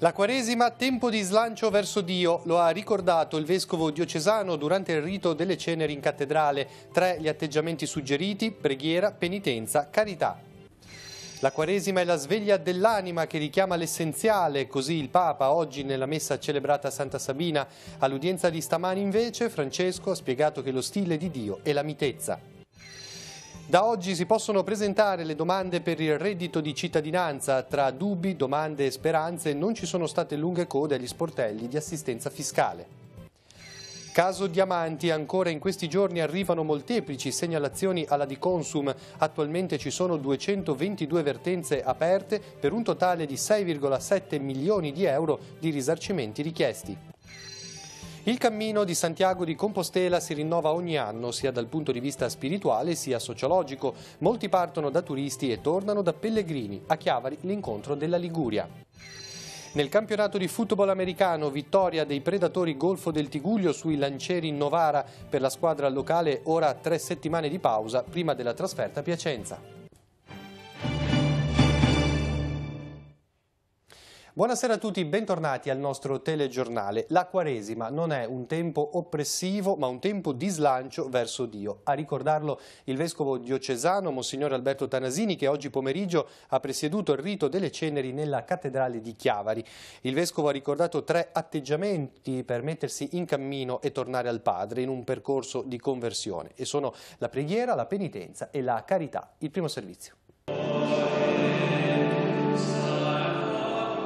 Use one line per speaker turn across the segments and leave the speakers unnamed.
La Quaresima, tempo di slancio verso Dio, lo ha ricordato il vescovo diocesano durante il rito delle ceneri in cattedrale. 3 gli atteggiamenti suggeriti: preghiera, penitenza, carità. La Quaresima è la sveglia dell'anima che richiama l'essenziale, così il Papa oggi nella messa celebrata a Santa Sabina. All'udienza di stamani invece Francesco ha spiegato che lo stile di Dio è la mitezza. Da oggi si possono presentare le domande per il reddito di cittadinanza. Tra dubbi, domande e speranze non ci sono state lunghe code agli sportelli di assistenza fiscale. Caso Diamanti, ancora in questi giorni arrivano molteplici segnalazioni alla Diconsum. Attualmente ci sono 222 vertenze aperte per un totale di 6,7 milioni di euro di risarcimenti richiesti. Il cammino di Santiago di Compostela si rinnova ogni anno, sia dal punto di vista spirituale sia sociologico. Molti partono da turisti e tornano da pellegrini. A Chiavari l'incontro della Liguria. Nel campionato di football americano, vittoria dei Predatori Golfo del Tiguglio sui Lancieri Novara. Per la squadra locale ora 3 settimane di pausa prima della trasferta a Piacenza. Buonasera a tutti, bentornati al nostro telegiornale. La Quaresima non è un tempo oppressivo, ma un tempo di slancio verso Dio. A ricordarlo il vescovo diocesano Monsignor Alberto Tanasini, che oggi pomeriggio ha presieduto il rito delle ceneri nella cattedrale di Chiavari. Il vescovo ha ricordato 3 atteggiamenti per mettersi in cammino e tornare al Padre in un percorso di conversione. E sono la preghiera, la penitenza e la carità. Il primo servizio.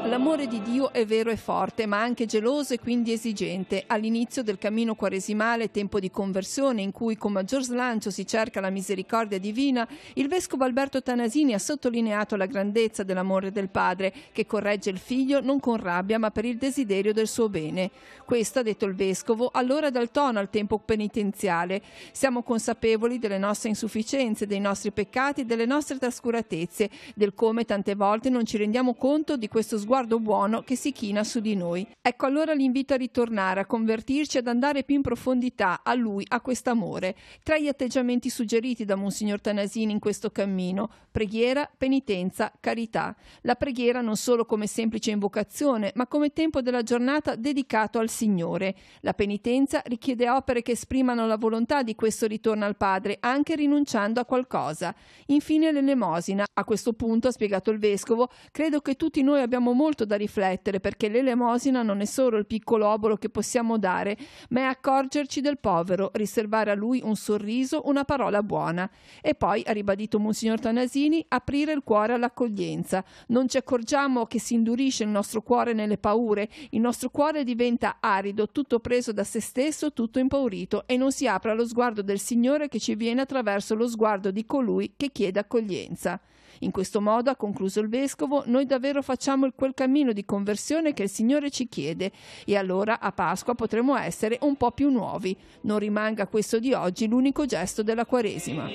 L'amore di Dio è vero e forte, ma anche geloso e quindi esigente. All'inizio del cammino quaresimale, tempo di conversione, in cui con maggior slancio si cerca la misericordia divina, il vescovo Alberto Tanasini ha sottolineato la grandezza dell'amore del Padre, che corregge il figlio non con rabbia, ma per il desiderio del suo bene. Questo, ha detto il vescovo, allora dà il tono al tempo penitenziale. Siamo consapevoli delle nostre insufficienze, dei nostri peccati, delle nostre trascuratezze, del come tante volte non ci rendiamo conto di questo sguardo buono che si china su di noi. Ecco allora l'invito a ritornare, a convertirci, ad andare più in profondità a Lui, a quest'amore. 3 gli atteggiamenti suggeriti da Monsignor Tanasini in questo cammino: preghiera, penitenza, carità. La preghiera non solo come semplice invocazione, ma come tempo della giornata dedicato al Signore. La penitenza richiede opere che esprimano la volontà di questo ritorno al Padre, anche rinunciando a qualcosa. Infine l'elemosina. A questo punto, ha spiegato il vescovo, credo che tutti noi abbiamo molto da riflettere, perché l'elemosina non è solo il piccolo obolo che possiamo dare, ma è accorgerci del povero, riservare a lui un sorriso, una parola buona. E poi, ha ribadito Monsignor Tanasini, aprire il cuore all'accoglienza. Non ci accorgiamo che si indurisce il nostro cuore nelle paure, il nostro cuore diventa arido, tutto preso da se stesso, tutto impaurito, e non si apre allo sguardo del Signore che ci viene attraverso lo sguardo di colui che chiede accoglienza. In questo modo, ha concluso il vescovo, noi davvero facciamo quel cammino di conversione che il Signore ci chiede, e allora a Pasqua potremo essere un po' più nuovi. Non rimanga questo di oggi l'unico gesto della Quaresima.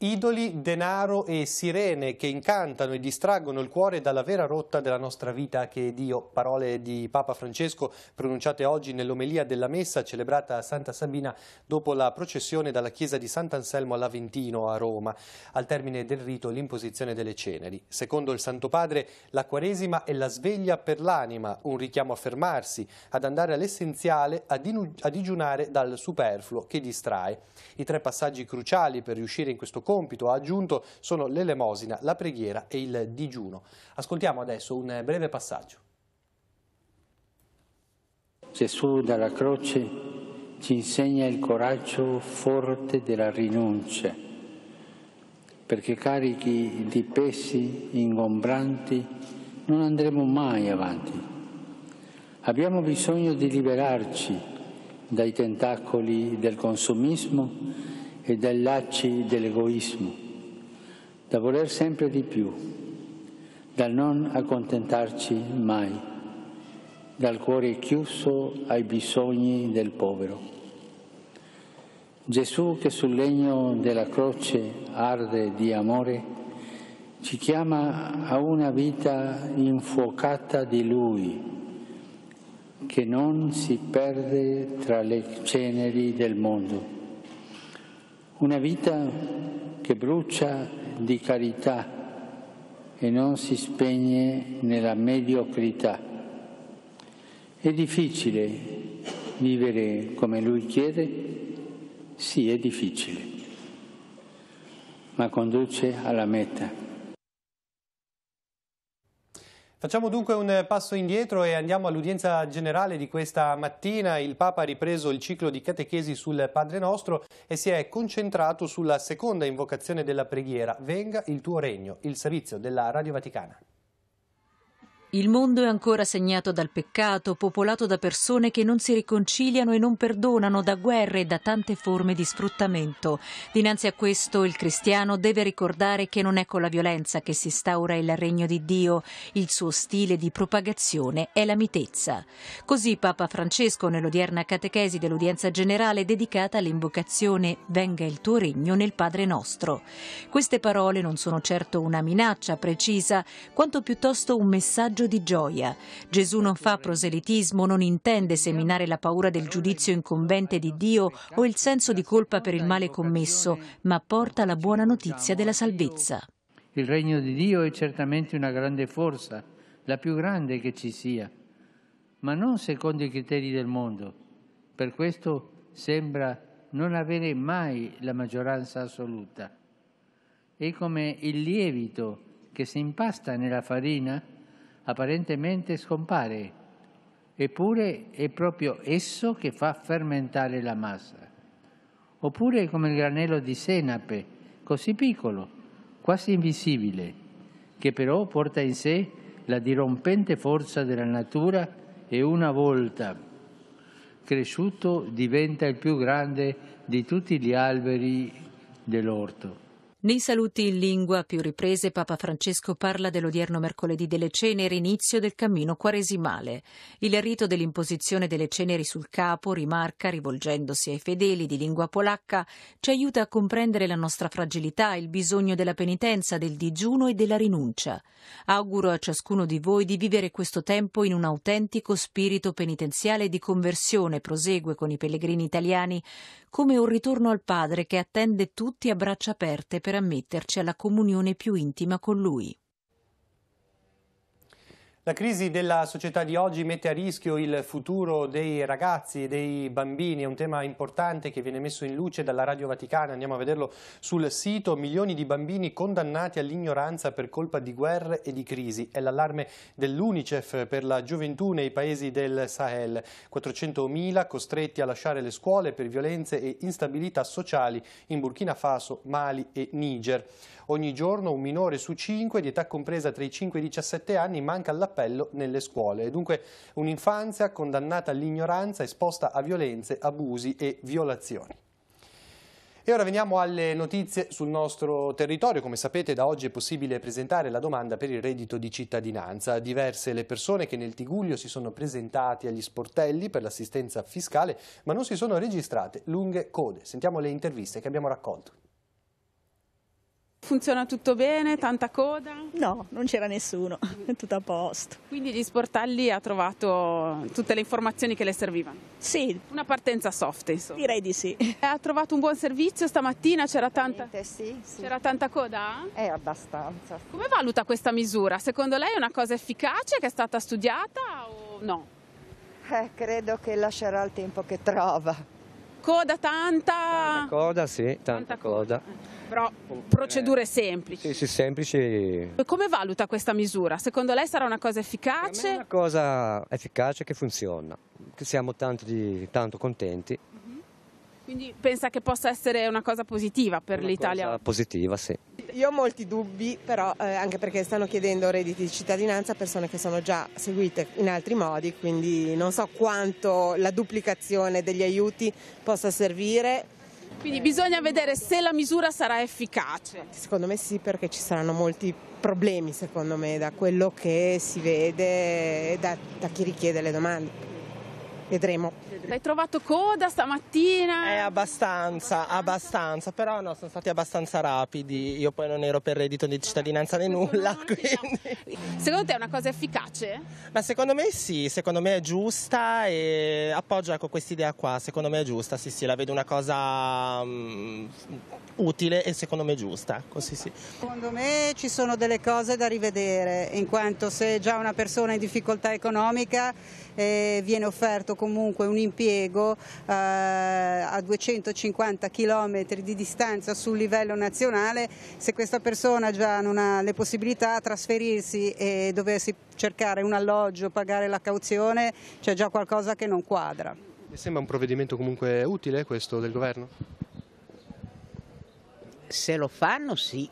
Idoli, denaro e sirene che incantano e distraggono il cuore dalla vera rotta della nostra vita che è Dio. Parole di Papa Francesco pronunciate oggi nell'omelia della messa celebrata a Santa Sabina dopo la processione dalla chiesa di Sant'Anselmo all'Aventino a Roma. Al termine del rito l'imposizione delle ceneri. Secondo il Santo Padre la Quaresima è la sveglia per l'anima, un richiamo a fermarsi, ad andare all'essenziale, a digiunare dal superfluo che distrae. I 3 passaggi cruciali per riuscire in questo compito, ha aggiunto, sono l'elemosina, la preghiera e il digiuno. Ascoltiamo adesso un breve passaggio.
Gesù dalla croce ci insegna il coraggio forte della rinuncia, perché carichi di pesi ingombranti non andremo mai avanti. Abbiamo bisogno di liberarci dai tentacoli del consumismo e dai lacci dell'egoismo, da voler sempre di più, dal non accontentarci mai, dal cuore chiuso ai bisogni del povero. Gesù, che sul legno della croce arde di amore, ci chiama a una vita infuocata di Lui, che non si perde tra le ceneri del mondo. Una vita che brucia di carità e non si spegne nella mediocrità. È difficile vivere come lui chiede? Sì, è difficile, ma conduce alla meta.
Facciamo dunque un passo indietro e andiamo all'udienza generale di questa mattina. Il Papa ha ripreso il ciclo di catechesi sul Padre Nostro e si è concentrato sulla seconda invocazione della preghiera: Venga il tuo regno, il servizio della Radio Vaticana.
Il mondo è ancora segnato dal peccato, popolato da persone che non si riconciliano e non perdonano, da guerre e da tante forme di sfruttamento. Dinanzi a questo il cristiano deve ricordare che non è con la violenza che si instaura il regno di Dio. Il suo stile di propagazione è la mitezza. Così Papa Francesco, nell'odierna catechesi dell'udienza generale dedicata all'invocazione Venga il tuo regno nel Padre Nostro. Queste parole non sono certo una minaccia precisa, quanto piuttosto un messaggio di gioia. Gesù non fa proselitismo, non intende seminare la paura del giudizio incombente di Dio o il senso di colpa per il male commesso, ma porta la buona notizia della salvezza.
Il regno di Dio è certamente una grande forza, la più grande che ci sia, ma non secondo i criteri del mondo. Per questo sembra non avere mai la maggioranza assoluta. È come il lievito che si impasta nella farina, apparentemente scompare, eppure è proprio esso che fa fermentare la massa. Oppure è come il granello di senape, così piccolo, quasi invisibile, che però porta in sé la dirompente forza della natura e una volta cresciuto diventa il più grande di tutti gli alberi dell'orto.
Nei saluti in lingua a più riprese Papa Francesco parla dell'odierno mercoledì delle ceneri, inizio del cammino quaresimale. Il rito dell'imposizione delle ceneri sul capo, rimarca, rivolgendosi ai fedeli di lingua polacca, ci aiuta a comprendere la nostra fragilità, il bisogno della penitenza, del digiuno e della rinuncia. Auguro a ciascuno di voi di vivere questo tempo in un autentico spirito penitenziale di conversione, prosegue con i pellegrini italiani, come un ritorno al Padre che attende tutti a braccia aperte per ammetterci alla comunione più intima con Lui.
La crisi della società di oggi mette a rischio il futuro dei ragazzi e dei bambini, è un tema importante che viene messo in luce dalla Radio Vaticana, andiamo a vederlo sul sito. Milioni di bambini condannati all'ignoranza per colpa di guerre e di crisi, è l'allarme dell'UNICEF per la gioventù nei paesi del Sahel. 400.000 costretti a lasciare le scuole per violenze e instabilità sociali in Burkina Faso, Mali e Niger. Ogni giorno un minore su 5 di età compresa tra i 5 e i 17 anni manca all'appello nelle scuole. È dunque un'infanzia condannata all'ignoranza, esposta a violenze, abusi e violazioni. E ora veniamo alle notizie sul nostro territorio. Come sapete, da oggi è possibile presentare la domanda per il reddito di cittadinanza. Diverse le persone che nel Tigullio si sono presentati agli sportelli per l'assistenza fiscale, ma non si sono registrate lunghe code. Sentiamo le interviste che abbiamo raccolto.
Funziona tutto bene? Tanta coda?
No, non c'era nessuno, è tutto a posto.
Quindi gli sportelli ha trovato tutte le informazioni che le servivano?
Sì.
Una partenza soft, insomma.
Direi di sì.
Ha trovato un buon servizio stamattina? C'era tanta coda?
Abbastanza.
Come valuta questa misura? Secondo lei è una cosa efficace che è stata studiata o no?
Credo che lascerà il tempo che trova.
Coda tanta?
Tanta coda, sì, tanta coda.
Però procedure semplici.
Sì, semplici.
Come valuta questa misura? Secondo lei sarà una cosa efficace?
È una cosa efficace che funziona, che siamo tanto contenti.
Quindi pensa che possa essere una cosa positiva per l'Italia?
Una cosa positiva, sì.
Io ho molti dubbi, però anche perché stanno chiedendo redditi di cittadinanza a persone che sono già seguite in altri modi, quindi non so quanto la duplicazione degli aiuti possa servire.
Quindi bisogna vedere se la misura sarà efficace.
Secondo me sì, perché ci saranno molti problemi, secondo me, da quello che si vede da chi richiede le domande. Vedremo.
Hai trovato coda stamattina?
Abbastanza, però no, sono stati abbastanza rapidi. Io poi non ero per reddito di cittadinanza né nulla, quindi...
Secondo te è una cosa efficace?
Ma secondo me sì, secondo me è giusta e appoggio quest'idea qua, secondo me è giusta, sì, la vedo una cosa utile e secondo me giusta, così sì.
Secondo me ci sono delle cose da rivedere, in quanto se già una persona è in difficoltà economica viene offerto comunque un impiego a 250 km di distanza sul livello nazionale, se questa persona già non ha le possibilità a trasferirsi e doversi cercare un alloggio, pagare la cauzione, c'è già qualcosa che non quadra.
Mi sembra un provvedimento comunque utile questo del governo?
Se lo fanno sì.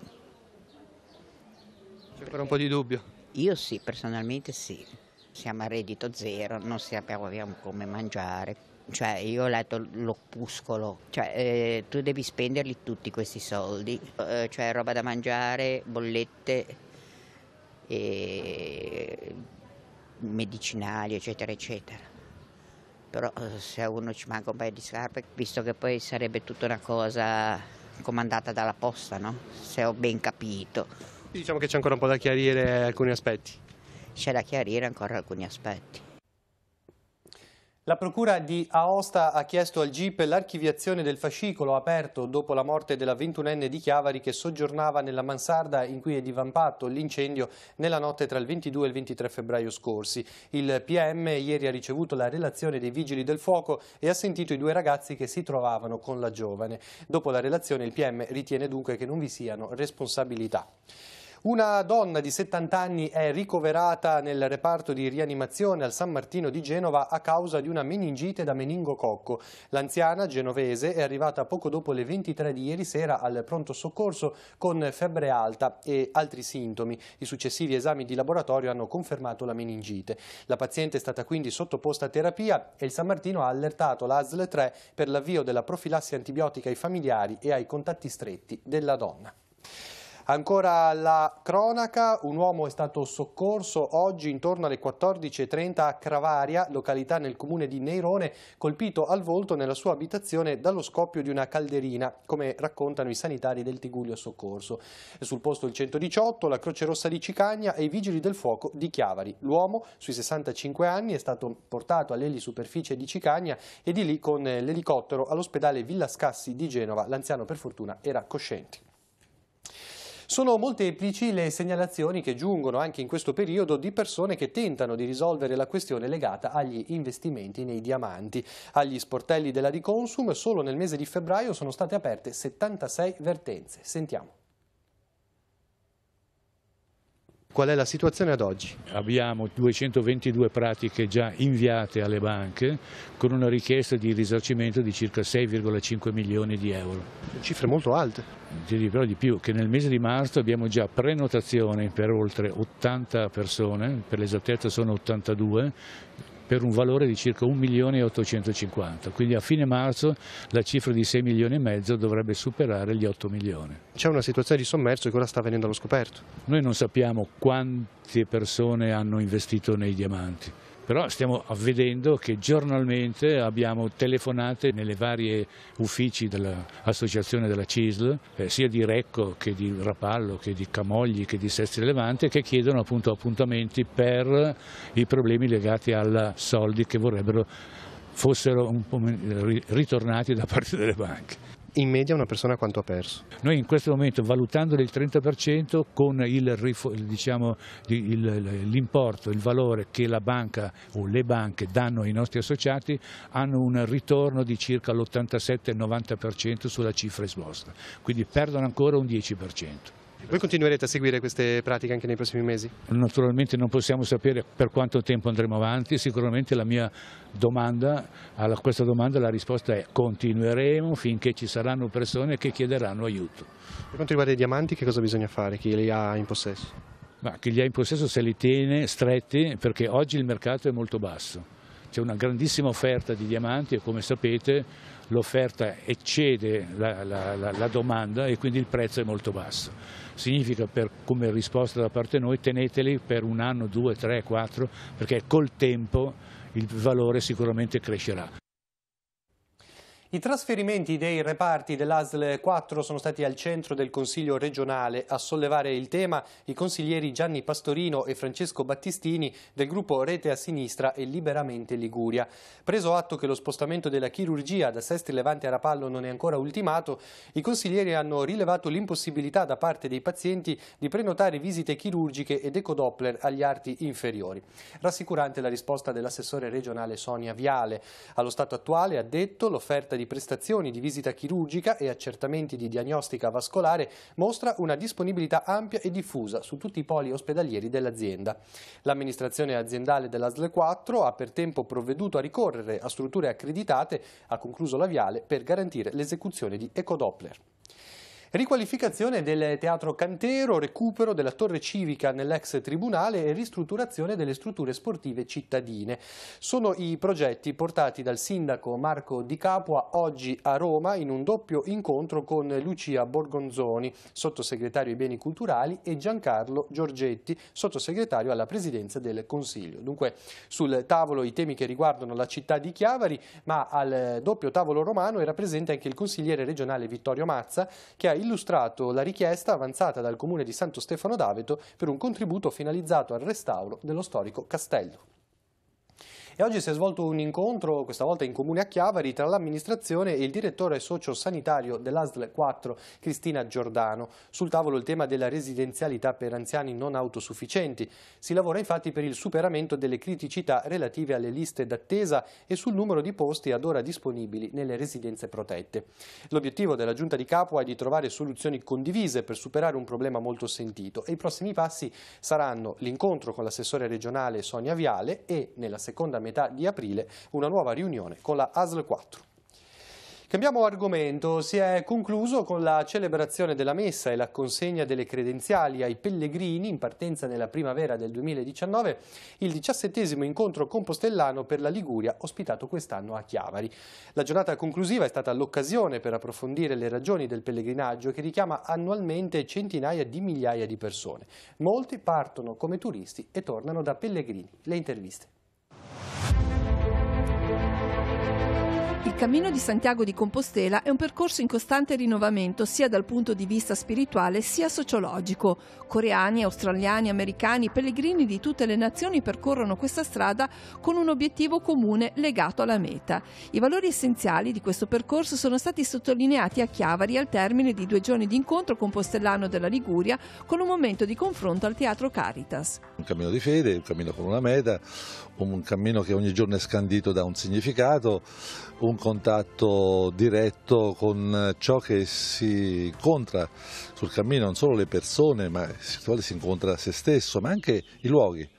C'è ancora un po' di dubbio?
Io sì, personalmente sì. Siamo a reddito zero, non sappiamo come mangiare. Cioè io ho letto l'opuscolo, cioè tu devi spenderli tutti questi soldi, cioè roba da mangiare, bollette, e medicinali eccetera eccetera. Però se a uno ci manca un paio di scarpe, visto che poi sarebbe tutta una cosa comandata dalla posta, no? Se ho ben capito.
Diciamo che c'è ancora un po' da chiarire alcuni aspetti.
C'è da chiarire ancora alcuni aspetti.
La procura di Aosta ha chiesto al GIP l'archiviazione del fascicolo aperto dopo la morte della 21enne di Chiavari che soggiornava nella mansarda in cui è divampato l'incendio nella notte tra il 22 e il 23 febbraio scorsi. Il PM ieri ha ricevuto la relazione dei vigili del fuoco e ha sentito i due ragazzi che si trovavano con la giovane. Dopo la relazione il PM ritiene dunque che non vi siano responsabilità. Una donna di 70 anni è ricoverata nel reparto di rianimazione al San Martino di Genova a causa di una meningite da meningococco. L'anziana genovese è arrivata poco dopo le 23 di ieri sera al pronto soccorso con febbre alta e altri sintomi. I successivi esami di laboratorio hanno confermato la meningite. La paziente è stata quindi sottoposta a terapia e il San Martino ha allertato la ASL 3 per l'avvio della profilassi antibiotica ai familiari e ai contatti stretti della donna. Ancora la cronaca, un uomo è stato soccorso oggi intorno alle 14:30 a Cravaria, località nel comune di Neirone, colpito al volto nella sua abitazione dallo scoppio di una calderina, come raccontano i sanitari del Tigullio Soccorso. Sul posto il 118, la Croce Rossa di Cicagna e i Vigili del Fuoco di Chiavari. L'uomo, sui 65 anni, è stato portato all'elisuperficie di Cicagna e di lì con l'elicottero all'ospedale Villa Scassi di Genova. L'anziano per fortuna era cosciente. Sono molteplici le segnalazioni che giungono anche in questo periodo di persone che tentano di risolvere la questione legata agli investimenti nei diamanti. Agli sportelli della Diconsum solo nel mese di febbraio sono state aperte 76 vertenze. Sentiamo. Qual è la situazione ad oggi?
Abbiamo 222 pratiche già inviate alle banche con una richiesta di risarcimento di circa 6,5 milioni di euro.
Cifre molto alte.
Ti dirò di più, che nel mese di marzo abbiamo già prenotazioni per oltre 80 persone, per l'esattezza sono 82, per un valore di circa 1.850.000, quindi a fine marzo la cifra di 6 milioni e mezzo dovrebbe superare gli 8 milioni.
C'è una situazione di sommerso che ora sta venendo allo scoperto.
Noi non sappiamo quante persone hanno investito nei diamanti, però stiamo vedendo che giornalmente abbiamo telefonate nelle varie uffici dell'associazione della CISL, sia di Recco che di Rapallo, che di Camogli, che di Sestri Levante, che chiedono appunto appuntamenti per i problemi legati ai soldi che vorrebbero fossero un po' ritornati da parte delle banche.
In media una persona quanto ha perso?
Noi in questo momento, valutando del 30% con l'importo, il valore che la banca o le banche danno ai nostri associati, hanno un ritorno di circa l'87-90% sulla cifra esposta, quindi perdono ancora un 10%.
Voi continuerete a seguire queste pratiche anche nei prossimi mesi?
Naturalmente non possiamo sapere per quanto tempo andremo avanti, sicuramente a questa domanda la risposta è continueremo finché ci saranno persone che chiederanno aiuto.
Per quanto riguarda i diamanti, che cosa bisogna fare, chi li ha in possesso?
Ma chi li ha in possesso se li tiene stretti, perché oggi il mercato è molto basso. C'è una grandissima offerta di diamanti e come sapete l'offerta eccede la domanda e quindi il prezzo è molto basso. Significa, come risposta da parte noi, teneteli per un anno, 2, 3, 4, perché col tempo il valore sicuramente crescerà.
I trasferimenti dei reparti dell'ASL 4 sono stati al centro del Consiglio regionale. A sollevare il tema i consiglieri Gianni Pastorino e Francesco Battistini del gruppo Rete a Sinistra e Liberamente Liguria. Preso atto che lo spostamento della chirurgia da Sestri Levante a Rapallo non è ancora ultimato, i consiglieri hanno rilevato l'impossibilità da parte dei pazienti di prenotare visite chirurgiche ed ecodoppler agli arti inferiori. Rassicurante la risposta dell'assessore regionale Sonia Viale. Allo stato attuale, ha detto, l'offerta di prestazioni di visita chirurgica e accertamenti di diagnostica vascolare mostra una disponibilità ampia e diffusa su tutti i poli ospedalieri dell'azienda. L'amministrazione aziendale dell'ASL 4 ha per tempo provveduto a ricorrere a strutture accreditate, ha concluso la Viale, per garantire l'esecuzione di ecodoppler. Riqualificazione del Teatro Cantero, recupero della torre civica nell'ex tribunale e ristrutturazione delle strutture sportive cittadine. Sono i progetti portati dal sindaco Marco Di Capua oggi a Roma in un doppio incontro con Lucia Borgonzoni, sottosegretario ai beni culturali, e Giancarlo Giorgetti, sottosegretario alla presidenza del Consiglio. Dunque sul tavolo i temi che riguardano la città di Chiavari, ma al doppio tavolo romano era presente anche il consigliere regionale Vittorio Mazza, che ha illustrato la richiesta avanzata dal comune di Santo Stefano d'Aveto per un contributo finalizzato al restauro dello storico castello. E oggi si è svolto un incontro, questa volta in comune a Chiavari, tra l'amministrazione e il direttore socio-sanitario dell'ASL 4, Cristina Giordano. Sul tavolo il tema della residenzialità per anziani non autosufficienti. Si lavora infatti per il superamento delle criticità relative alle liste d'attesa e sul numero di posti ad ora disponibili nelle residenze protette. L'obiettivo della Giunta di Capua è di trovare soluzioni condivise per superare un problema molto sentito e i prossimi passi saranno l'incontro con l'assessore regionale Sonia Viale e, nella seconda metà di aprile, una nuova riunione con la ASL 4. Cambiamo argomento, si è concluso con la celebrazione della messa e la consegna delle credenziali ai pellegrini in partenza nella primavera del 2019, il 17° incontro compostellano per la Liguria ospitato quest'anno a Chiavari. La giornata conclusiva è stata l'occasione per approfondire le ragioni del pellegrinaggio che richiama annualmente centinaia di migliaia di persone. Molti partono come turisti e tornano da pellegrini. Le interviste.
Il Cammino di Santiago di Compostela è un percorso in costante rinnovamento sia dal punto di vista spirituale sia sociologico. Coreani, australiani, americani, pellegrini di tutte le nazioni percorrono questa strada con un obiettivo comune legato alla meta. I valori essenziali di questo percorso sono stati sottolineati a Chiavari al termine di 2 giorni di incontro compostellano della Liguria con un momento di confronto al Teatro Caritas.
Un cammino di fede, un cammino con una meta, un cammino che ogni giorno è scandito da un significato, un contatto diretto con ciò che si incontra sul cammino, non solo le persone, ma si incontra se stesso, ma anche i luoghi.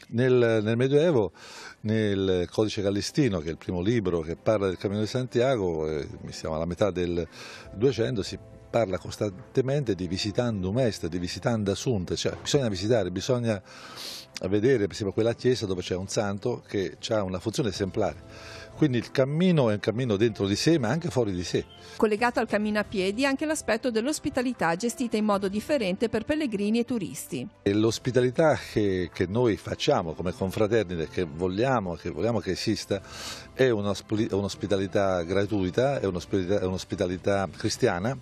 Nel Medioevo, nel Codice Callistino, che è il primo libro che parla del Cammino di Santiago, siamo alla metà del 200, si parla costantemente di visitandum est, di visitanda sunt, cioè bisogna visitare, bisogna vedere per esempio quella chiesa dove c'è un santo che ha una funzione esemplare. Quindi il cammino è un cammino dentro di sé ma anche fuori di sé.
Collegato al cammino a piedi anche l'aspetto dell'ospitalità gestita in modo differente per pellegrini e turisti.
L'ospitalità che noi facciamo come confraternite, che vogliamo che esista, è un'ospitalità gratuita, è un'ospitalità cristiana.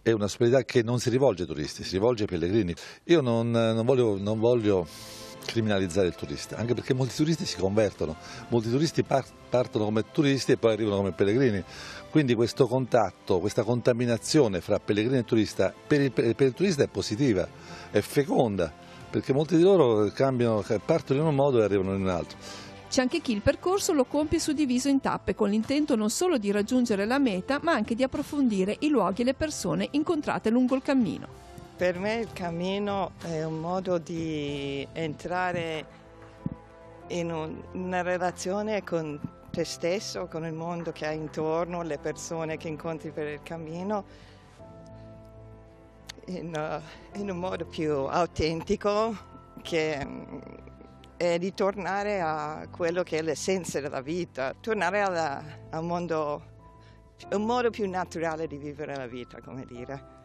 È un'ospitalità che non si rivolge ai turisti, si rivolge ai pellegrini. Io non voglio criminalizzare il turista, anche perché molti turisti si convertono, molti turisti partono come turisti e poi arrivano come pellegrini. Quindi questo contatto, questa contaminazione fra pellegrino e turista per il turista è positiva, è feconda, perché molti di loro partono in un modo e arrivano in un altro.
C'è anche chi il percorso lo compie suddiviso in tappe con l'intento non solo di raggiungere la meta ma anche di approfondire i luoghi e le persone incontrate lungo il cammino.
Per me il cammino è un modo di entrare in una relazione con te stesso, con il mondo che hai intorno, le persone che incontri per il cammino, in un modo più autentico che è di tornare a quello che è l'essenza della vita, tornare a un modo più naturale di vivere la vita, come dire.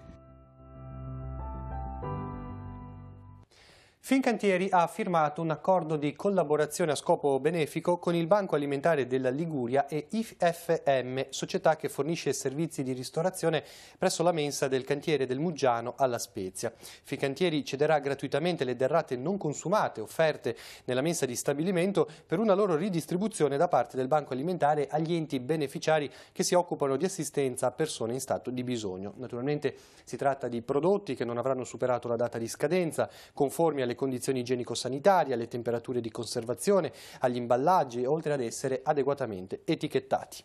Fincantieri ha firmato un accordo di collaborazione a scopo benefico con il Banco Alimentare della Liguria e IFM, società che fornisce servizi di ristorazione presso la mensa del cantiere del Muggiano alla Spezia. Fincantieri cederà gratuitamente le derrate non consumate offerte nella mensa di stabilimento per una loro ridistribuzione da parte del Banco Alimentare agli enti beneficiari che si occupano di assistenza a persone in stato di bisogno. Naturalmente si tratta di prodotti che non avranno superato la data di scadenza, conformi alle condizioni igienico-sanitarie, alle temperature di conservazione, agli imballaggi, oltre ad essere adeguatamente etichettati.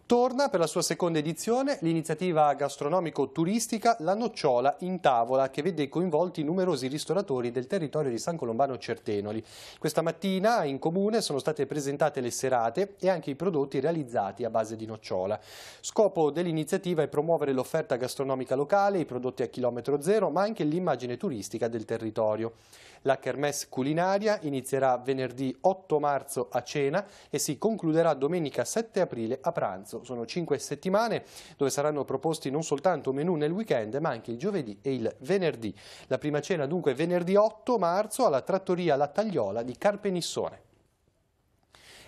Torna per la sua seconda edizione l'iniziativa gastronomico-turistica La Nocciola in Tavola, che vede coinvolti numerosi ristoratori del territorio di San Colombano Certenoli. Questa mattina in comune sono state presentate le serate e anche i prodotti realizzati a base di nocciola. Scopo dell'iniziativa è promuovere l'offerta gastronomica locale, i prodotti a chilometro zero, ma anche l'immagine turistica del territorio. La kermesse culinaria inizierà venerdì 8 marzo a cena e si concluderà domenica 7 aprile a pranzo. Sono 5 settimane dove saranno proposti non soltanto menù nel weekend, ma anche il giovedì e il venerdì. La prima cena dunque venerdì 8 marzo alla trattoria La Tagliola di Carpenissone.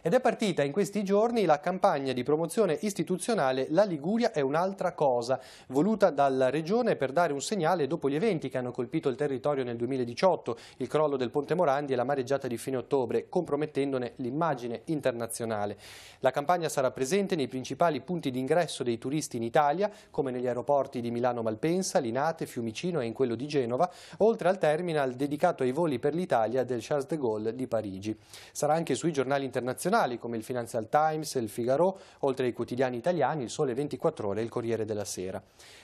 Ed è partita in questi giorni la campagna di promozione istituzionale La Liguria è un'altra cosa, voluta dalla Regione per dare un segnale dopo gli eventi che hanno colpito il territorio nel 2018, il crollo del Ponte Morandi e la mareggiata di fine ottobre, compromettendone l'immagine internazionale. La campagna sarà presente nei principali punti di ingresso dei turisti in Italia, come negli aeroporti di Milano Malpensa, Linate, Fiumicino e in quello di Genova, oltre al terminal dedicato ai voli per l'Italia del Charles de Gaulle di Parigi. Sarà anche sui giornali internazionali come il Financial Times e il Figaro, oltre ai quotidiani italiani, il Sole 24 Ore e il Corriere della Sera.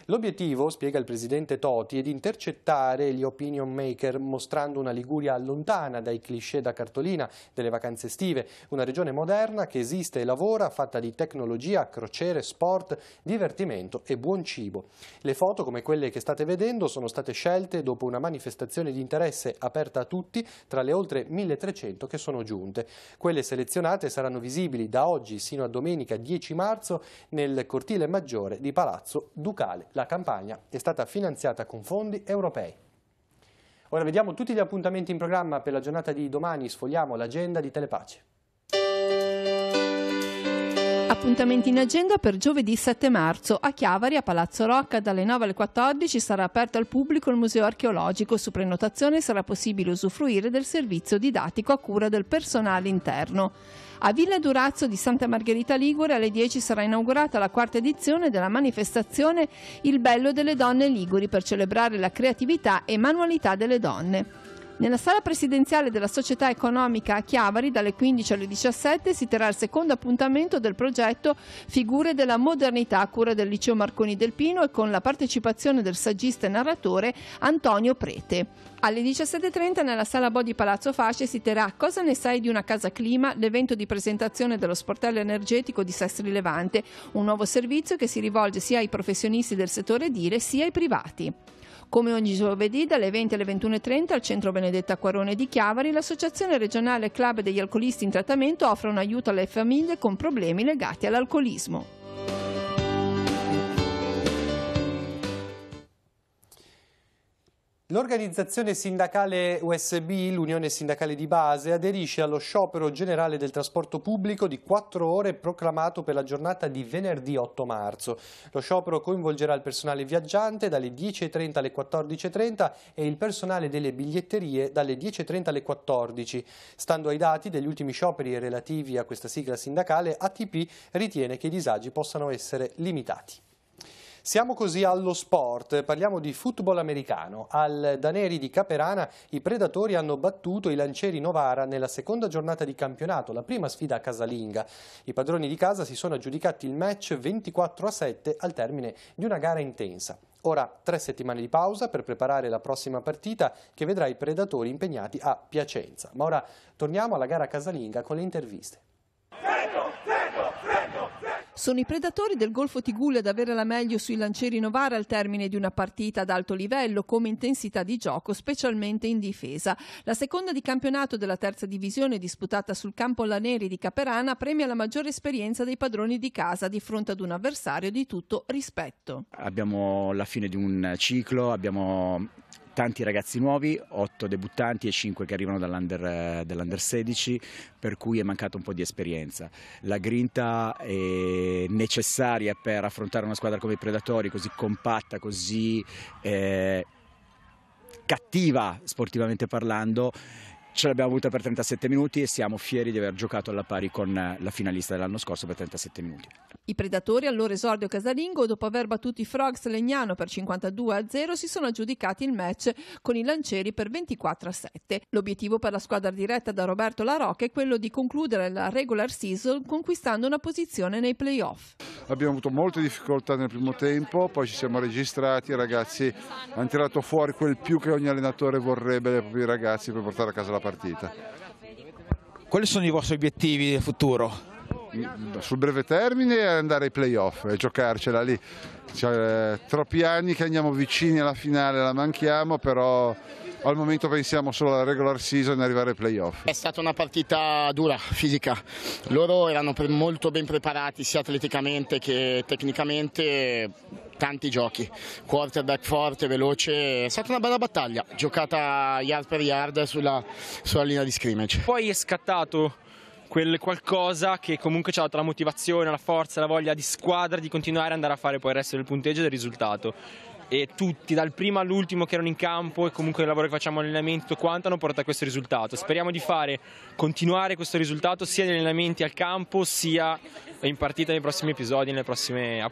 L'obiettivo, spiega il presidente Toti, è di intercettare gli opinion maker mostrando una Liguria lontana dai cliché da cartolina delle vacanze estive, una regione moderna che esiste e lavora, fatta di tecnologia, crociere, sport, divertimento e buon cibo. Le foto, come quelle che state vedendo, sono state scelte dopo una manifestazione di interesse aperta a tutti tra le oltre 1300 che sono giunte. Quelle selezionate saranno visibili da oggi sino a domenica 10 marzo nel cortile maggiore di Palazzo Ducale. La campagna è stata finanziata con fondi europei. Ora vediamo tutti gli appuntamenti in programma per la giornata di domani. Sfogliamo l'agenda di Telepace.
Appuntamenti in agenda per giovedì 7 marzo. A Chiavari, a Palazzo Rocca, dalle 9 alle 14 sarà aperto al pubblico il Museo Archeologico. Su prenotazione sarà possibile usufruire del servizio didattico a cura del personale interno. A Villa Durazzo di Santa Margherita Ligure alle 10 sarà inaugurata la quarta edizione della manifestazione Il bello delle donne liguri per celebrare la creatività e manualità delle donne. Nella sala presidenziale della Società Economica a Chiavari dalle 15 alle 17 si terrà il secondo appuntamento del progetto Figure della modernità a cura del Liceo Marconi del Pino e con la partecipazione del saggista e narratore Antonio Prete. Alle 17.30 nella sala Bo di Palazzo Fasce si terrà Cosa ne sai di una casa clima, l'evento di presentazione dello sportello energetico di Sestri Levante, un nuovo servizio che si rivolge sia ai professionisti del settore edile sia ai privati. Come ogni giovedì dalle 20 alle 21.30 al Centro Benedetta Quarone di Chiavari, l'Associazione Regionale Club degli Alcolisti in Trattamento offre un aiuto alle famiglie con problemi legati all'alcolismo.
L'organizzazione sindacale USB, l'Unione Sindacale di Base, aderisce allo sciopero generale del trasporto pubblico di 4 ore proclamato per la giornata di venerdì 8 marzo. Lo sciopero coinvolgerà il personale viaggiante dalle 10.30 alle 14.30 e il personale delle biglietterie dalle 10.30 alle 14. Stando ai dati degli ultimi scioperi relativi a questa sigla sindacale, ATP ritiene che i disagi possano essere limitati. Siamo così allo sport, parliamo di football americano. Al Daneri di Caperana i predatori hanno battuto i Lancieri Novara nella seconda giornata di campionato, la prima sfida casalinga. I padroni di casa si sono aggiudicati il match 24-7 al termine di una gara intensa. Ora 3 settimane di pausa per preparare la prossima partita che vedrà i predatori impegnati a Piacenza. Ma ora torniamo alla gara casalinga con le interviste.
Sono i predatori del Golfo Tigulli ad avere la meglio sui Lancieri Novara al termine di una partita ad alto livello come intensità di gioco, specialmente in difesa. La seconda di campionato della terza divisione disputata sul campo Laneri di Caperana premia la maggiore esperienza dei padroni di casa di fronte ad un avversario di tutto rispetto.
Abbiamo la fine di un ciclo, abbiamo tanti ragazzi nuovi, 8 debuttanti e 5 che arrivano dall'Under 16, per cui è mancata un po' di esperienza. La grinta è necessaria per affrontare una squadra come i Predatori, così compatta, così cattiva sportivamente parlando. Ce l'abbiamo avuta per 37 minuti e siamo fieri di aver giocato alla pari con la finalista dell'anno scorso per 37 minuti.
I Predatori al loro esordio casalingo, dopo aver battuto i Frogs Legnano per 52-0, si sono aggiudicati il match con i Lancieri per 24-7. L'obiettivo per la squadra diretta da Roberto Larocca è quello di concludere la regular season conquistando una posizione nei playoff.
Abbiamo avuto molte difficoltà nel primo tempo, poi ci siamo registrati, i ragazzi hanno tirato fuori quel più che ogni allenatore vorrebbe dai propri ragazzi per portare a casa la partita.
Quali sono i vostri obiettivi del futuro?
Sul breve termine è andare ai playoff e giocarcela lì. Troppi anni che andiamo vicini alla finale, la manchiamo, però al momento pensiamo solo alla regular season e arrivare ai playoff.
È stata una partita dura, fisica. Loro erano molto ben preparati sia atleticamente che tecnicamente. Tanti giochi, quarterback forte, veloce, è stata una bella battaglia, giocata yard per yard sulla linea di scrimmage.
Poi è scattato quel qualcosa che comunque ci ha dato la motivazione, la forza, la voglia di squadra di continuare ad andare a fare poi il resto del punteggio e del risultato. E tutti, dal primo all'ultimo che erano in campo e comunque il lavoro che facciamo all'allenamento, tutto quanto, hanno portato a questo risultato. Speriamo di continuare questo risultato sia negli allenamenti al campo sia in partita nei prossimi episodi, nelle prossime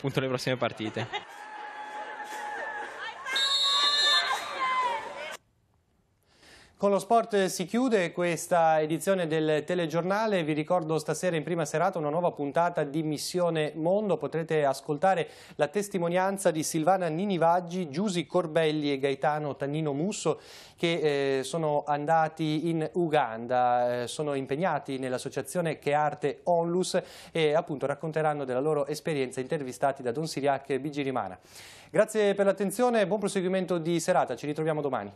partite.
Con lo sport si chiude questa edizione del telegiornale. Vi ricordo stasera in prima serata una nuova puntata di Missione Mondo. Potrete ascoltare la testimonianza di Silvana Ninivaggi, Giusy Corbelli e Gaetano Tannino Musso, che sono andati in Uganda, sono impegnati nell'associazione Che Arte Onlus e appunto racconteranno della loro esperienza, intervistati da Don Siriac e Bigirimana. Grazie per l'attenzione e buon proseguimento di serata, ci ritroviamo domani.